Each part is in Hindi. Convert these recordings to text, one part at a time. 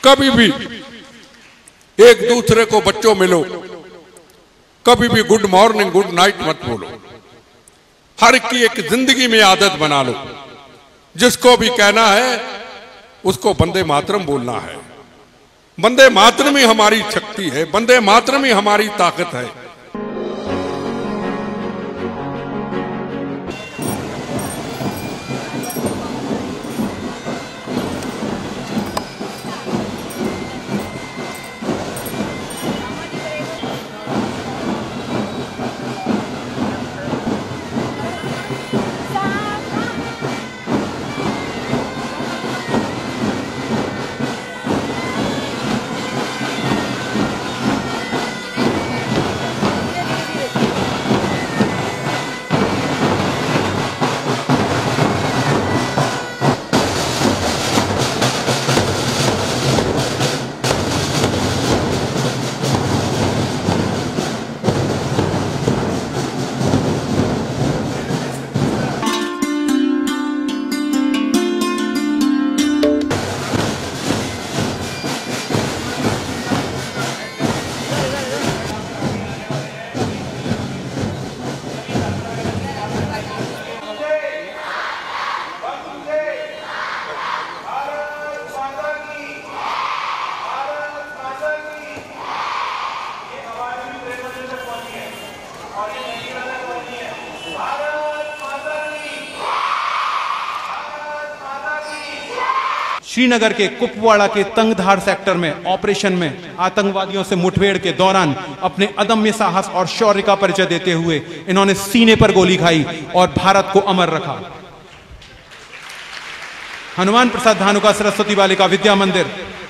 कभी भी एक दूसरे को बच्चों मिलो, कभी भी गुड मॉर्निंग गुड नाइट मत बोलो। हर की एक जिंदगी में आदत बना लो, जिसको भी कहना है उसको वंदे मातरम बोलना है। वंदे मातरम ही हमारी शक्ति है, वंदे मातरम ही हमारी ताकत है। श्रीनगर के कुपवाड़ा के तंगधार सेक्टर में ऑपरेशन में आतंकवादियों से मुठभेड़ के दौरान अपने अदम्य साहस और शौर्य का परिचय देते हुए इन्होंने सीने पर गोली खाई और भारत को अमर रखा। हनुमान प्रसाद धानुका सरस्वती बालिका विद्या मंदिर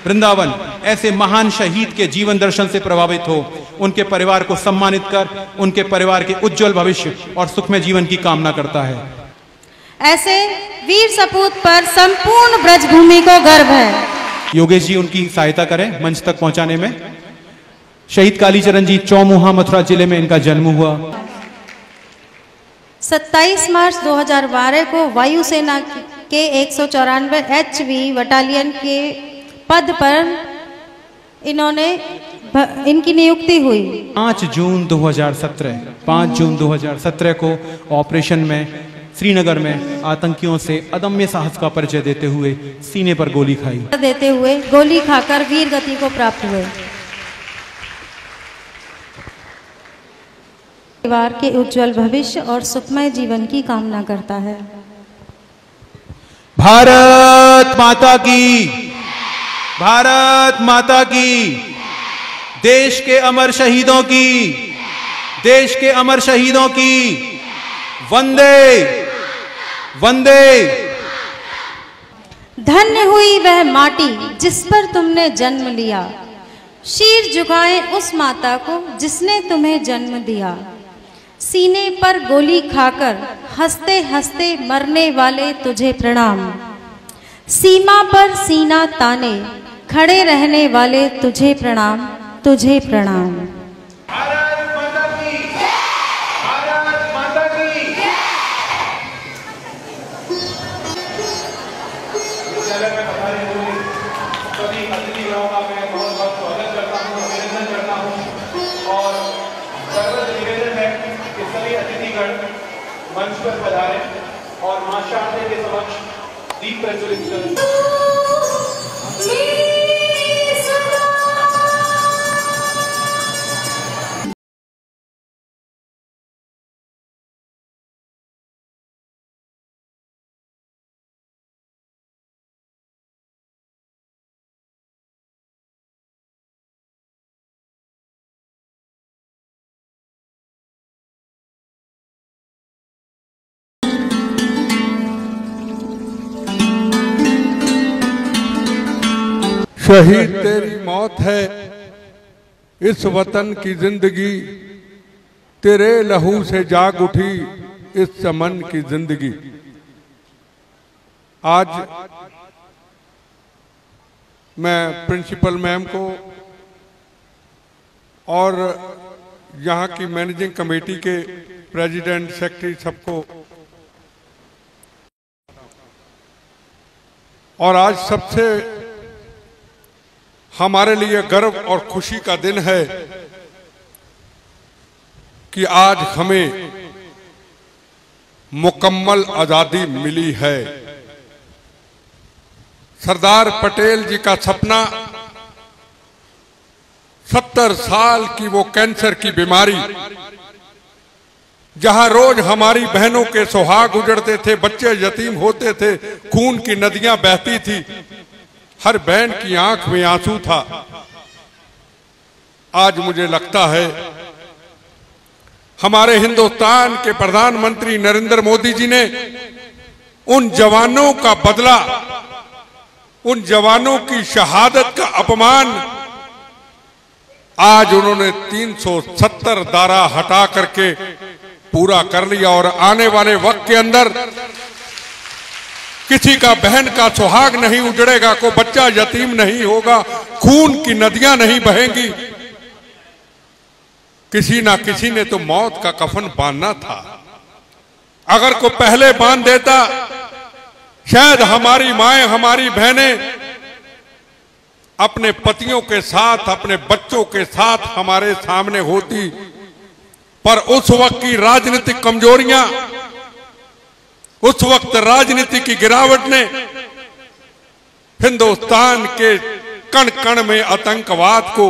वृंदावन ऐसे महान शहीद के जीवन दर्शन से प्रभावित हो उनके परिवार को सम्मानित कर उनके परिवार के उज्जवल भविष्य और सुखमय जीवन की कामना करता है। ऐसे वीर सपूत पर संपूर्ण ब्रजभूमि को गर्व है। योगेश जी उनकी सहायता करें मंच तक पहुंचाने में। शहीद कालीचरण जी चौमुहा मथुरा जिले में इनका जन्म हुआ। 27 मार्च 2012 को वायुसेना के 194 HV बटालियन के पद पर इनकी नियुक्ति हुई। 5 जून 2017 को ऑपरेशन में श्रीनगर में आतंकियों से अदम्य साहस का परिचय देते हुए सीने पर गोली खाकर वीर गति को प्राप्त हुए। परिवार के उज्जवल भविष्य और सुखमय जीवन की कामना करता है। भारत माता की, भारत माता की। देश के अमर शहीदों की, देश के अमर शहीदों की वंदे वंदे। धन्य हुई वह माटी जिस पर तुमने जन्म लिया, शीर झुकाए उस माता को जिसने तुम्हें जन्म दिया। सीने पर गोली खाकर हंसते हंसते मरने वाले तुझे प्रणाम, सीमा पर सीना ताने खड़े रहने वाले तुझे प्रणाम, तुझे प्रणाम। मंच पर पधारे और मां शारदे के समक्ष दीप प्रज्वलित करें। शहीद तेरी मौत है इस वतन की जिंदगी, तेरे लहू से जाग उठी इस चमन की जिंदगी। आज मैं प्रिंसिपल मैम को और यहाँ की मैनेजिंग कमेटी के प्रेसिडेंट सेक्रेटरी सबको और आज सबसे हमारे लिए गर्व और खुशी का दिन है कि आज हमें मुकम्मल आजादी मिली है। सरदार पटेल जी का सपना 70 साल की वो कैंसर की बीमारी, जहां रोज हमारी बहनों के सुहाग उजड़ते थे, बच्चे यतीम होते थे, खून की नदियां बहती थी, हर बहन की आंख में आंसू था। आज मुझे लगता है हमारे हिंदुस्तान के प्रधानमंत्री नरेंद्र मोदी जी ने उन जवानों का बदला, उन जवानों की शहादत का अपमान आज उन्होंने 370 धारा हटा करके पूरा कर लिया। और आने वाले वक्त के अंदर किसी का बहन का सुहाग नहीं उजड़ेगा, कोई बच्चा यतीम नहीं होगा, खून की नदियां नहीं बहेंगी। किसी ना किसी ने तो मौत का कफन बांधना था। अगर कोई पहले बांध देता, शायद हमारी माएं, हमारी बहनें अपने पतियों के साथ, अपने बच्चों के साथ हमारे सामने होती। पर उस वक्त की राजनीतिक कमजोरियां, उस वक्त राजनीति की गिरावट ने हिंदुस्तान के कण कण में आतंकवाद को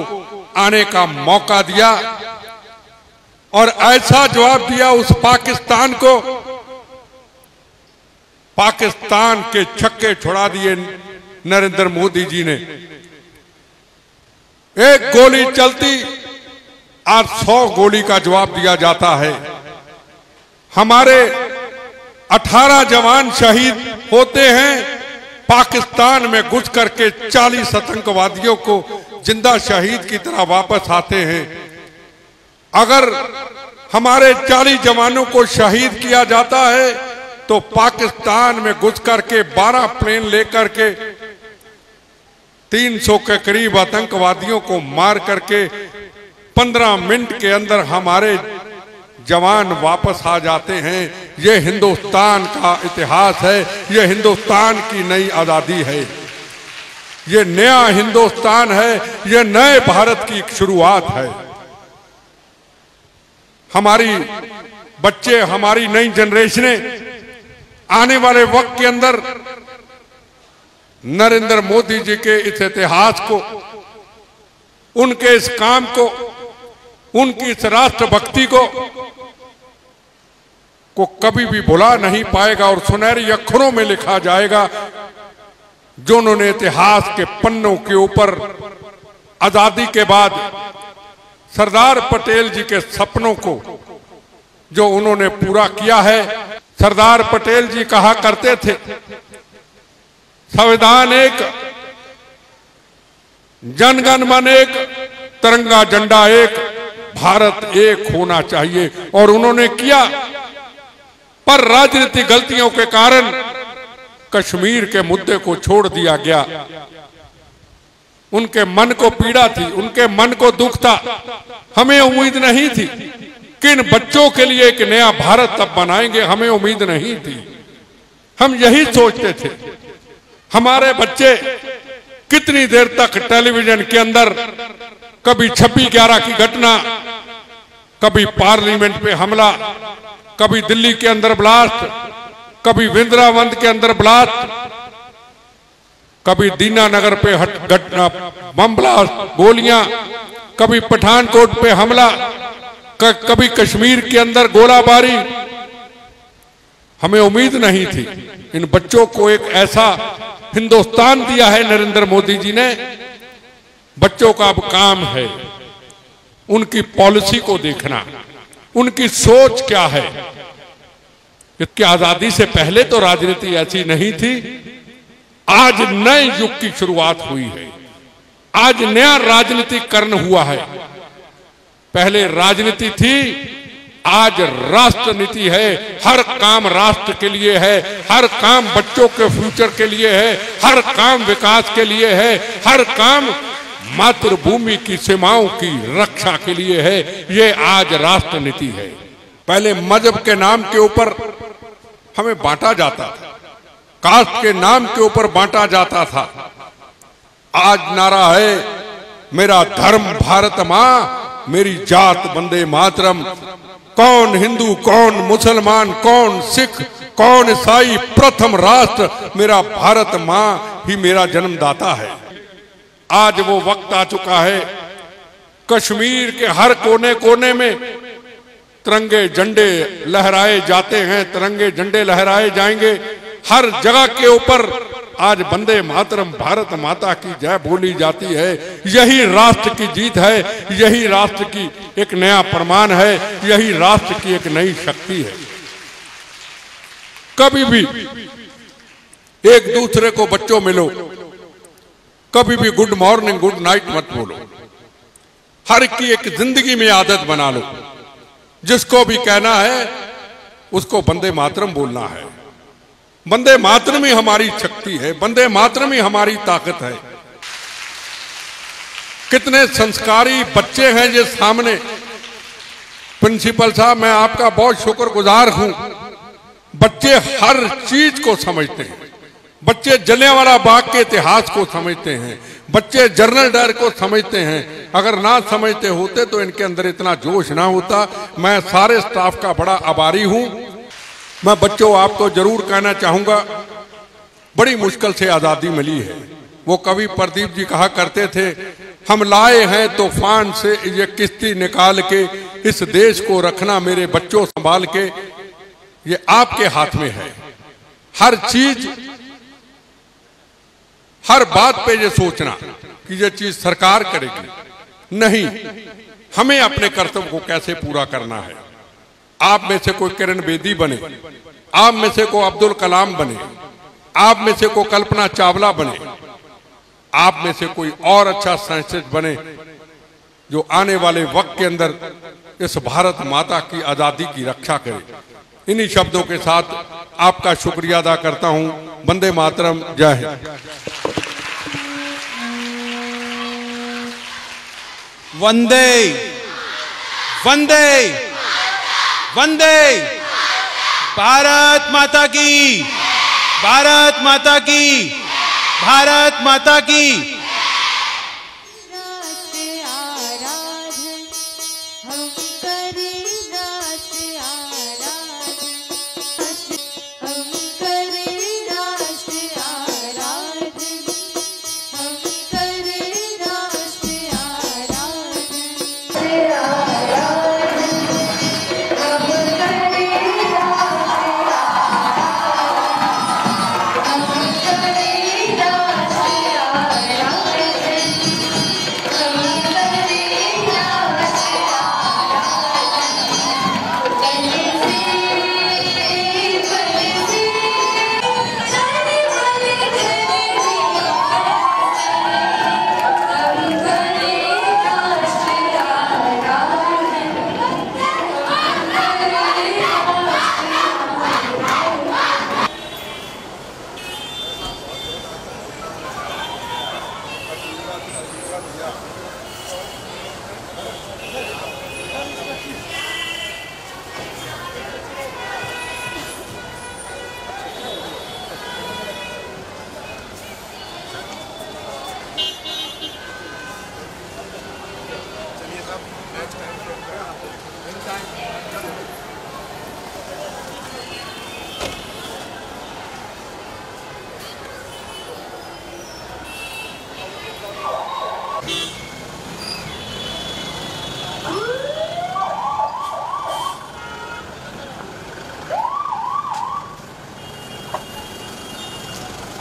आने का मौका दिया और ऐसा जवाब दिया उस पाकिस्तान को। पाकिस्तान के छक्के छुड़ा दिए नरेंद्र मोदी जी ने। एक गोली चलती आज 100 गोली का जवाब दिया जाता है। हमारे 18 जवान शहीद होते हैं, पाकिस्तान में घुस करके 40 आतंकवादियों को जिंदा शहीद की तरह वापस आते हैं। अगर हमारे 40 जवानों को शहीद किया जाता है तो पाकिस्तान में घुस करके 12 प्लेन लेकर के 300 के करीब आतंकवादियों को मार करके 15 मिनट के अंदर हमारे जवान वापस आ जाते हैं। ये हिंदुस्तान का इतिहास है, ये हिंदुस्तान की नई आजादी है, ये नया हिंदुस्तान है, ये नए भारत की एक शुरुआत है। हमारी बच्चे, हमारी नई जनरेशनें आने वाले वक्त के अंदर नरेंद्र मोदी जी के इस इतिहास को, उनके इस काम को, उनकी इस राष्ट्रभक्ति को कभी भी भुला नहीं पाएगा और सुनहरी अक्षरों में लिखा जाएगा जो उन्होंने इतिहास के पन्नों के ऊपर आजादी के बाद सरदार पटेल जी के सपनों को जो उन्होंने पूरा किया है। सरदार पटेल जी कहा करते थे, संविधान एक, जनगण मन एक, तिरंगा झंडा एक, भारत एक होना चाहिए। और उन्होंने किया, पर राजनीतिक गलतियों के कारण कश्मीर के मुद्दे को छोड़ दिया गया। उनके मन को पीड़ा थी, उनके मन को दुख था। हमें उम्मीद नहीं थी कि इन बच्चों के लिए एक नया भारत तब बनाएंगे, हमें उम्मीद नहीं थी। हम यही सोचते थे हमारे बच्चे कितनी देर तक टेलीविजन के अंदर कभी 26/11 की घटना, कभी पार्लियामेंट पे हमला, कभी दिल्ली के अंदर ब्लास्ट, कभी वृंदावन के अंदर ब्लास्ट, कभी दीनानगर पे घटना बम ब्लास्ट, गोलियां, कभी पठानकोट पे हमला, कभी कश्मीर के अंदर गोलाबारी। हमें उम्मीद नहीं थी। इन बच्चों को एक ऐसा हिंदुस्तान दिया है नरेंद्र मोदी जी ने। बच्चों का अब काम है उनकी पॉलिसी को देखना, उनकी सोच क्या है। इसकी आजादी से पहले तो राजनीति ऐसी नहीं थी। आज नए युग की शुरुआत हुई है, आज नया राजनीतिकरण हुआ है। पहले राजनीति थी, आज राष्ट्र नीति है। हर काम राष्ट्र के लिए है, हर काम बच्चों के फ्यूचर के लिए है, हर काम विकास के लिए है, हर काम मातृभूमि की सीमाओं की रक्षा के लिए है। ये आज राष्ट्र नीति है। पहले मजहब के नाम के ऊपर हमें बांटा जाता था, कास्ट के नाम के ऊपर बांटा जाता था। आज नारा है मेरा धर्म भारत माँ, मेरी जात वंदे मातरम। कौन हिंदू, कौन मुसलमान, कौन सिख, कौन ईसाई, प्रथम राष्ट्र मेरा भारत माँ ही मेरा जन्मदाता है। आज वो वक्त आ चुका है, कश्मीर के हर कोने कोने में तिरंगे झंडे लहराए जाते हैं, तिरंगे झंडे लहराए जाएंगे। हर जगह के ऊपर आज वंदे मातरम भारत माता की जय बोली जाती है। यही राष्ट्र की जीत है, यही राष्ट्र की एक नया प्रमाण है, यही राष्ट्र की एक नई शक्ति है। कभी भी एक दूसरे को बच्चों मिलो, कभी भी गुड मॉर्निंग गुड नाइट मत बोलो। हर की एक जिंदगी में आदत बना लो, जिसको भी कहना है उसको वंदे मातरम बोलना है। वंदे मातरम ही हमारी शक्ति है, वंदे मातरम ही हमारी ताकत है। कितने संस्कारी बच्चे हैं ये सामने। प्रिंसिपल साहब, मैं आपका बहुत शुक्रगुजार हूं। बच्चे हर चीज को समझते हैं, बच्चे जलियांवाला बाग के इतिहास को समझते हैं, बच्चे जनरल डायर को समझते हैं। अगर ना समझते होते तो इनके अंदर इतना जोश ना होता। मैं सारे स्टाफ का बड़ा आभारी हूं। मैं बच्चों आपको जरूर कहना चाहूंगा, बड़ी मुश्किल से आजादी मिली है। वो कवि प्रदीप जी कहा करते थे, हम लाए हैं तूफान से ये किश्ती निकाल के, इस देश को रखना मेरे बच्चों संभाल के। ये आपके हाथ में है। हर चीज, हर बात पे ये सोचना कि ये चीज सरकार करेगी, नहीं, हमें अपने कर्तव्य को कैसे पूरा करना है। आप में से कोई किरण बेदी बने, आप में से कोई अब्दुल कलाम बने, आप में से कोई कल्पना चावला बने, आप में से कोई और अच्छा साइंटिस्ट बने जो आने वाले वक्त के अंदर इस भारत माता की आजादी की रक्षा करे। इन्हीं शब्दों के साथ आपका शुक्रिया अदा करता हूं। वंदे मातरम, जय हिंद। वंदे वंदे वंदे भारत माता की, भारत माता की, भारत माता की।